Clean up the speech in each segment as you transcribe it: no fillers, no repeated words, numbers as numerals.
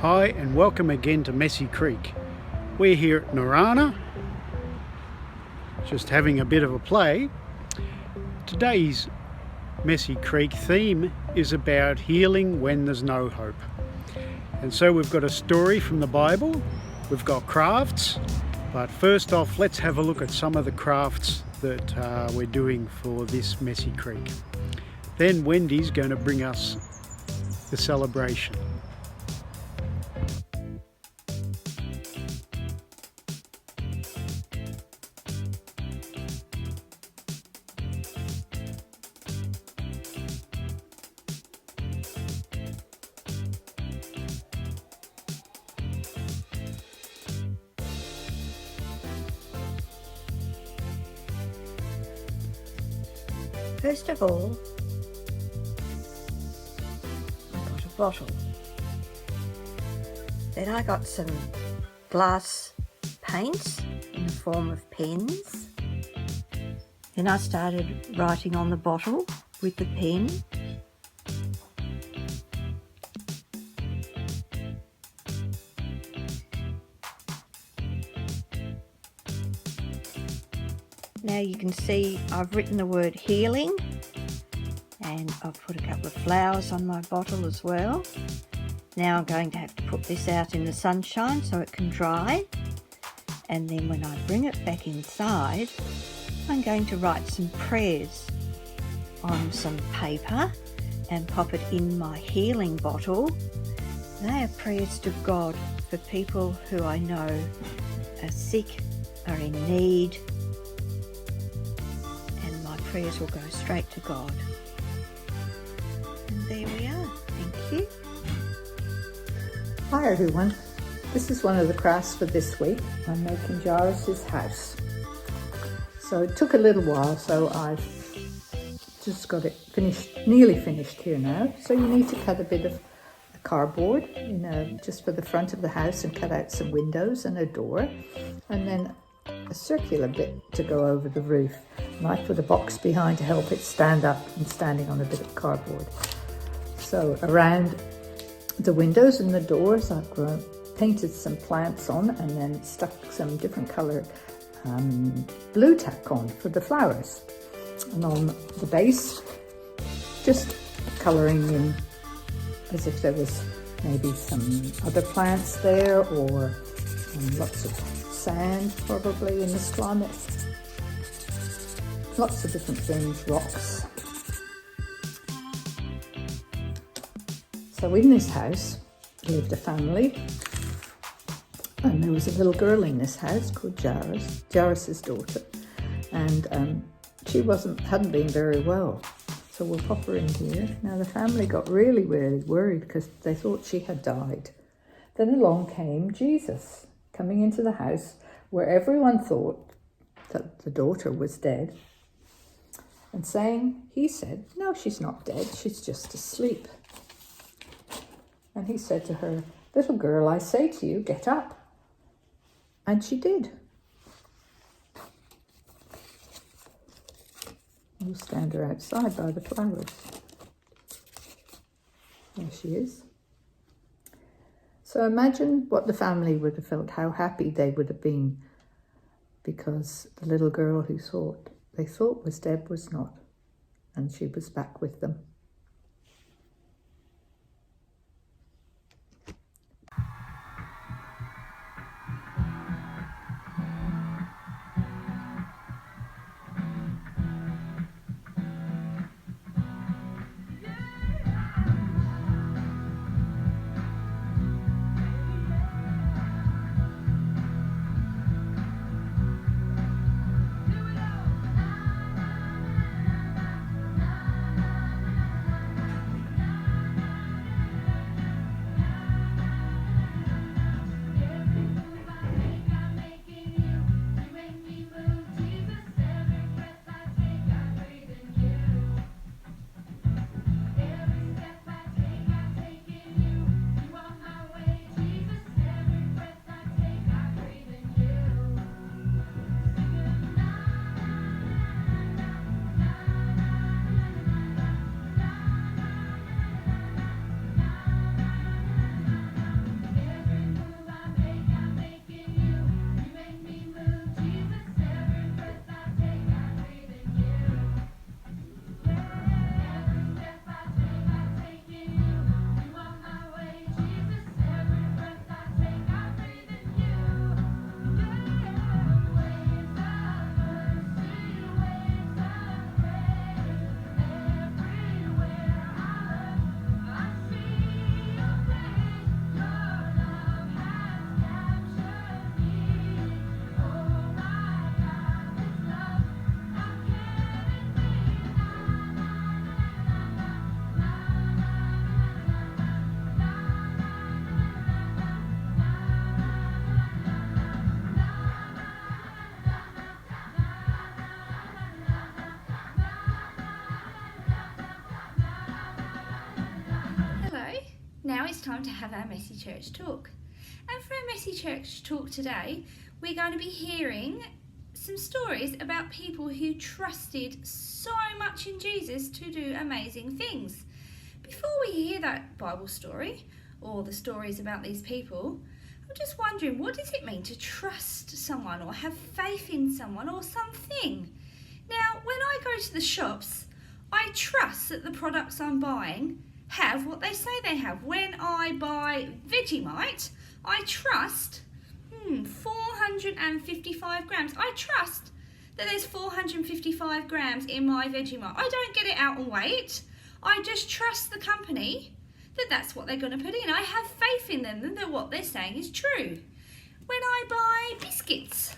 Hi and welcome again to Messy Creek. We're here at Narana, just having a bit of a play. Today's Messy Creek theme is about healing when there's no hope. And so we've got a story from the Bible, we've got crafts, but first off let's have a look at some of the crafts that we're doing for this Messy Creek. Then Wendy's going to bring us the celebration. First of all, I got a bottle. Then I got some glass paints in the form of pens. Then I started writing on the bottle with the pen. Now you can see I've written the word healing, and I've put a couple of flowers on my bottle as well. Now I'm going to have to put this out in the sunshine so it can dry, and then when I bring it back inside I'm going to write some prayers on some paper and pop it in my healing bottle. They are prayers to God for people who I know are sick, are in need, and my prayers will go straight to God. And there we are. Thank you. Hi everyone, this is one of the crafts for this week. I'm making Jairus' house. So it took a little while, so I've just got it finished, nearly finished here now. So you need to cut a bit of cardboard, just for the front of the house, and cut out some windows and a door, and then a circular bit to go over the roof. And I put a box behind to help it stand up and standing on a bit of cardboard. So around the windows and the doors I've painted some plants on, and then stuck some different colour blue tack on for the flowers. And on the base, just colouring in as if there was maybe some other plants there, or lots of sand probably in this climate. Lots of different things, rocks. So in this house lived a family, and there was a little girl in this house called Jairus' daughter, and she hadn't been very well. So we'll pop her in here. Now the family got really, really worried because they thought she had died. Then along came Jesus, coming into the house where everyone thought that the daughter was dead, and he said, no, she's not dead, she's just asleep. And he said to her, little girl, I say to you, get up. And she did. We'll stand her outside by the flowers. There she is. So imagine what the family would have felt, how happy they would have been, because the little girl who they thought was dead was not, and she was back with them. time to have our Messy Church Talk. And for our Messy Church Talk today, we're going to be hearing some stories about people who trusted so much in Jesus to do amazing things. Before we hear that Bible story, or the stories about these people, I'm just wondering, what does it mean to trust someone or have faith in someone or something? Now, when I go to the shops, I trust that the products I'm buying have what they say they have. When I buy Vegemite, I trust 455 grams. I trust that there's 455 grams in my Vegemite. I don't get it out and weigh it. I just trust the company that that's what they're going to put in. I have faith in them that what they're saying is true. When I buy biscuits,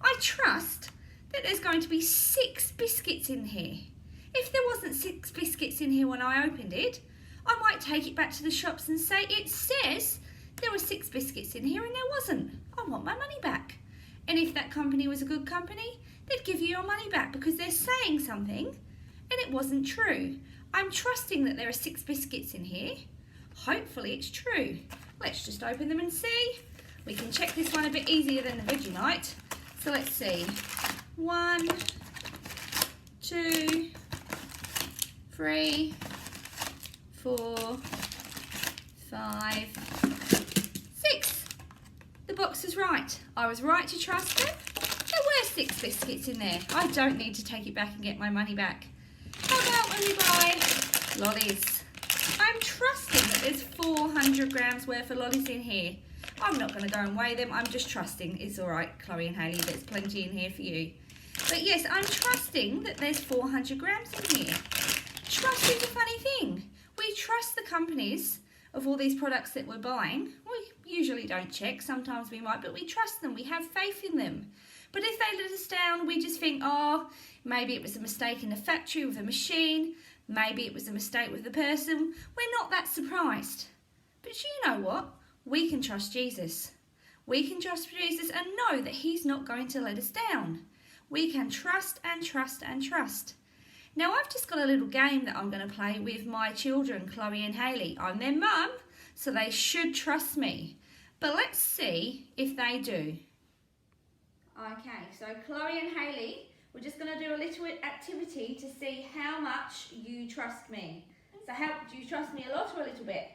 I trust that there's going to be 6 biscuits in here. If there wasn't 6 biscuits in here when I opened it, I might take it back to the shops and say, it says there were 6 biscuits in here and there wasn't. I want my money back. And if that company was a good company, they'd give you your money back because they're saying something and it wasn't true. I'm trusting that there are 6 biscuits in here. Hopefully it's true. Let's just open them and see. We can check this one a bit easier than the Vegemite. So let's see. 1, 2, 3, 4, 5, 6. The box is right. I was right to trust them. There were 6 biscuits in there. I don't need to take it back and get my money back. How about when we buy lollies? I'm trusting that there's 400 grams worth of lollies in here. I'm not going to go and weigh them. I'm just trusting. It's all right, Chloe and Hayley, there's plenty in here for you. But yes, I'm trusting that there's 400 grams in here. Trust is a funny thing. We trust the companies of all these products that we're buying. We usually don't check. Sometimes we might, but we trust them. We have faith in them. But if they let us down, we just think, oh, maybe it was a mistake in the factory with the machine. Maybe it was a mistake with the person. We're not that surprised. But you know what? We can trust Jesus. We can trust Jesus and know that he's not going to let us down. We can trust and trust and trust. Now, I've just got a little game that I'm going to play with my children, Chloe and Hayley. I'm their mum, so they should trust me. But let's see if they do. Okay, so Chloe and Hayley, we're just going to do a little activity to see how much you trust me. So do you trust me a lot or a little bit?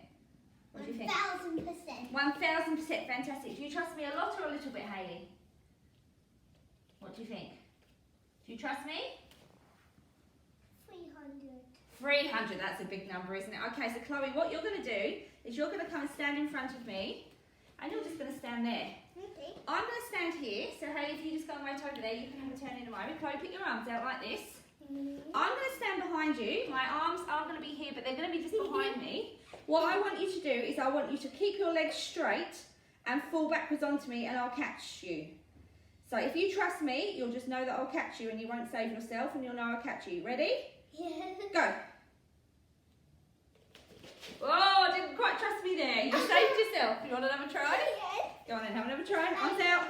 What do you think? 1,000%. 1,000%, fantastic. Do you trust me a lot or a little bit, Hayley? What do you think? Do you trust me? 300. 300, that's a big number, isn't it? Okay, so Chloe, what you're going to do is you're going to come and stand in front of me and you're just going to stand there. Okay. I'm going to stand here, so Hayley, if you just go and wait over there, you can have a turn in a moment. Chloe, put your arms out like this. I'm going to stand behind you. My arms aren't going to be here, but they're going to be just behind me. What I want you to do is I want you to keep your legs straight and fall backwards onto me and I'll catch you. So if you trust me, you'll just know that I'll catch you and you won't save yourself and you'll know I'll catch you. Ready? Yeah. Go. Oh, didn't quite trust me there. You saved yourself. You want another try? Yes. Go on then, have another try. Arms out.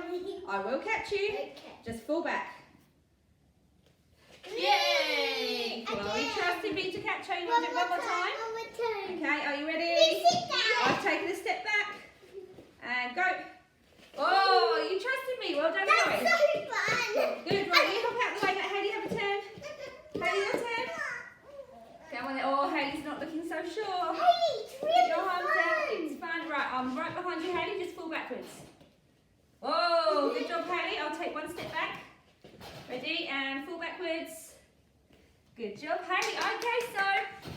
I will catch you. Okay. Just fall back. Yay! Chloe trusted me to catch her. You want to do it one more time? One more time. Okay, are you ready? Please sit down. I've taken a step back. And go. Oh, you trusted me. Well done, That's Chloe. so fun. Good, right, you hop out the way. Hayley, have a turn. Hayley, your turn. Go on there. Oh, Hayley's not looking so sure. Hey, it's Put really your arms out. fun. It's fun. Right, I'm right behind you, Hayley. Just fall backwards. Oh, good job, Hayley. I'll take one step back. Ready? And fall backwards. Good job, Hayley. Okay, so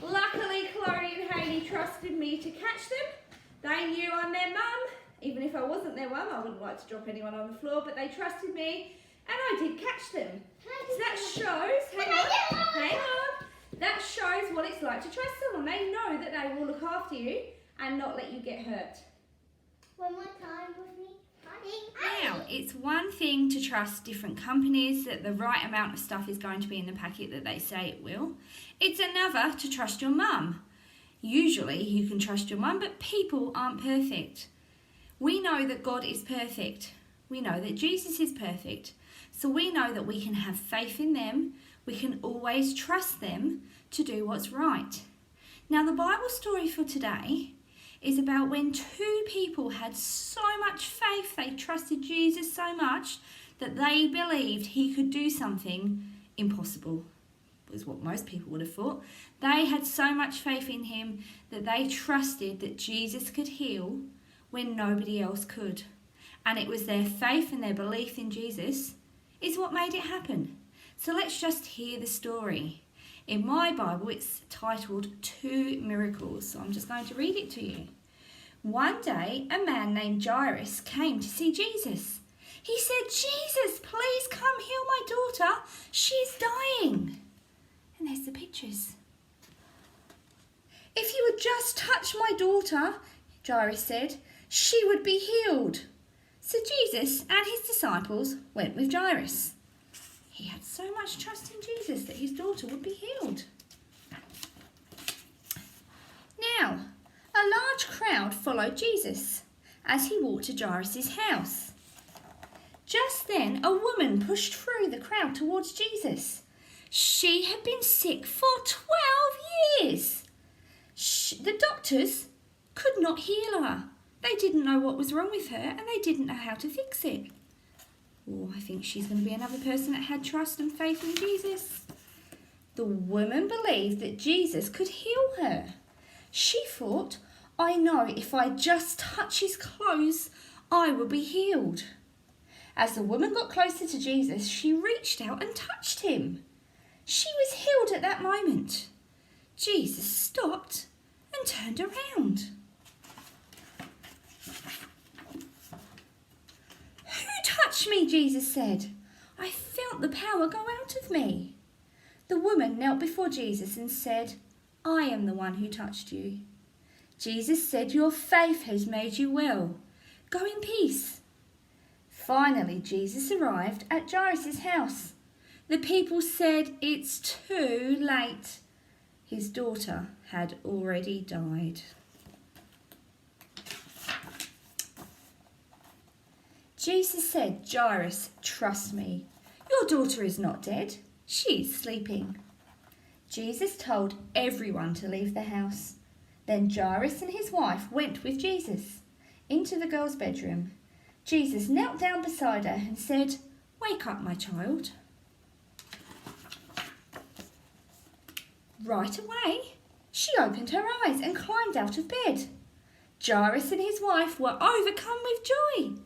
luckily Chloe and Hayley trusted me to catch them. They knew I'm their mum. Even if I wasn't their mum, I wouldn't like to drop anyone on the floor, but they trusted me and I did catch them. So that shows, hang on. That shows what it's like to trust someone. They know that they will look after you and not let you get hurt. One more time with me. Now, it's one thing to trust different companies that the right amount of stuff is going to be in the packet that they say it will. It's another to trust your mum. Usually you can trust your mum, but people aren't perfect. We know that God is perfect. We know that Jesus is perfect. So we know that we can have faith in them. We can always trust them to do what's right. Now, the Bible story for today is about when two people had so much faith, they trusted Jesus so much that they believed he could do something impossible, was what most people would have thought. They had so much faith in him that they trusted that Jesus could heal when nobody else could. And it was their faith and their belief in Jesus is what made it happen. So let's just hear the story. In my Bible, it's titled Two Miracles. So I'm just going to read it to you. One day, a man named Jairus came to see Jesus. He said, "Jesus, please come heal my daughter. She's dying." And there's the pictures. "If you would just touch my daughter," Jairus said, "she would be healed." So Jesus and his disciples went with Jairus. He had so much trust in Jesus that his daughter would be healed. Now, a large crowd followed Jesus as he walked to Jairus' house. Just then, a woman pushed through the crowd towards Jesus. She had been sick for 12 years. The doctors could not heal her. They didn't know what was wrong with her and they didn't know how to fix it. Oh, I think she's going to be another person that had trust and faith in Jesus. The woman believed that Jesus could heal her. She thought, "I know if I just touch his clothes, I will be healed." As the woman got closer to Jesus, she reached out and touched him. She was healed at that moment. Jesus stopped and turned around. "Who touched me?" Jesus said. "I felt the power go out of me." The woman knelt before Jesus and said, "I am the one who touched you." Jesus said, "Your faith has made you well. Go in peace." Finally, Jesus arrived at Jairus' house. The people said, "It's too late." His daughter had already died. Jesus said, "Jairus, trust me. Your daughter is not dead. She's sleeping." Jesus told everyone to leave the house. Then Jairus and his wife went with Jesus into the girl's bedroom. Jesus knelt down beside her and said, "Wake up, my child." Right away, she opened her eyes and climbed out of bed. Jairus and his wife were overcome with joy.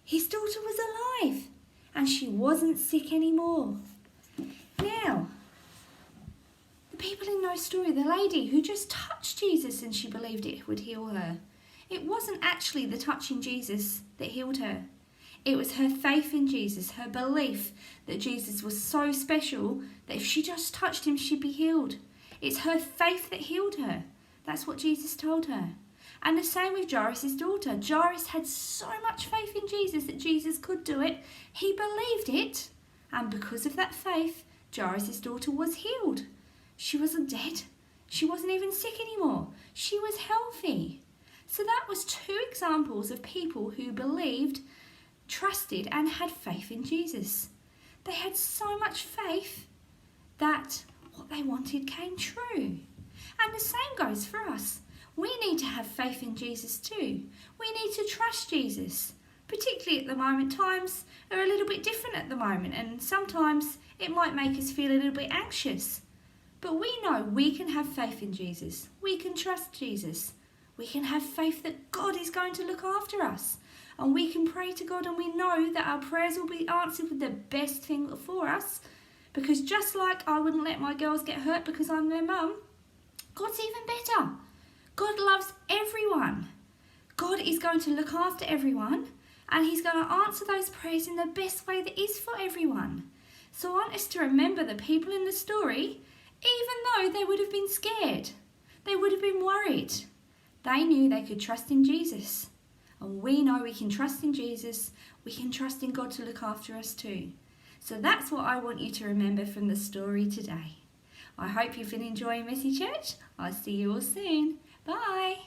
His daughter was alive and she wasn't sick anymore. Now, the people in no story, the lady who just touched Jesus and she believed it would heal her. It wasn't actually the touching Jesus that healed her. It was her faith in Jesus, her belief that Jesus was so special that if she just touched him, she'd be healed. It's her faith that healed her. That's what Jesus told her. And the same with Jairus' daughter. Jairus had so much faith in Jesus that Jesus could do it. He believed it. And because of that faith, Jairus' daughter was healed. She wasn't dead. She wasn't even sick anymore. She was healthy. So that was two examples of people who believed, trusted and had faith in Jesus. They had so much faith that what they wanted came true. And the same goes for us. We need to have faith in Jesus too. We need to trust Jesus. Particularly at the moment, times are a little bit different at the moment and sometimes it might make us feel a little bit anxious. But we know we can have faith in Jesus. We can trust Jesus. We can have faith that God is going to look after us. And we can pray to God and we know that our prayers will be answered with the best thing for us. Because just like I wouldn't let my girls get hurt because I'm their mum, God's even better. God loves everyone. God is going to look after everyone and he's going to answer those prayers in the best way that is for everyone. So I want us to remember the people in the story, even though they would have been scared, they would have been worried. They knew they could trust in Jesus. And we know we can trust in Jesus. We can trust in God to look after us too. So that's what I want you to remember from the story today. I hope you've been enjoying Messy Church. I'll see you all soon. Bye.